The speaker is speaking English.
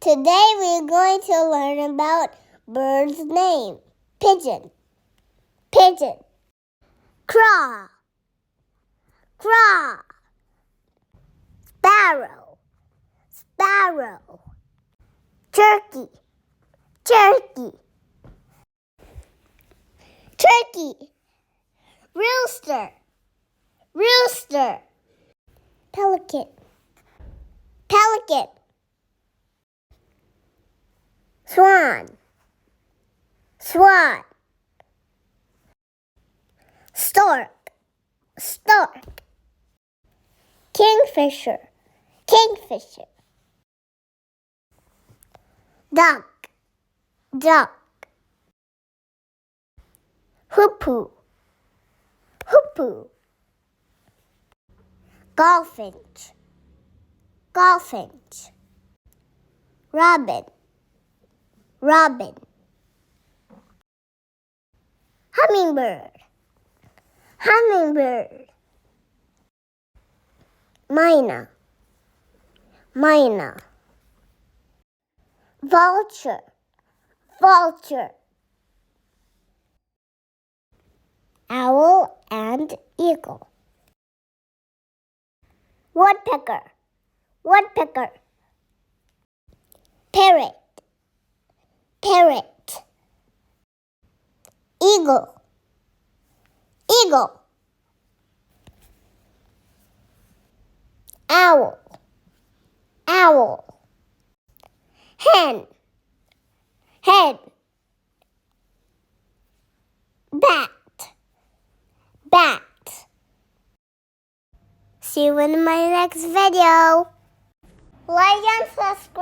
Today we're going to learn about bird's name. Pigeon, pigeon. Crow, crow. Sparrow, sparrow. Turkey, turkey. Turkey. Rooster, rooster. Pelican, pelican. Swan, swan. Stork, stork. Kingfisher, kingfisher. Duck, duck. Hoopoe, hoopoe. Goldfinch, goldfinch. Robin, robin. Hummingbird, hummingbird. Myna, myna. Vulture, vulture. Owl and eagle. Woodpecker, woodpecker. Parrot, parrot. Eagle, eagle. Owl, owl. Hen, hen. Bat, bat. See you in my next video. Like and subscribe.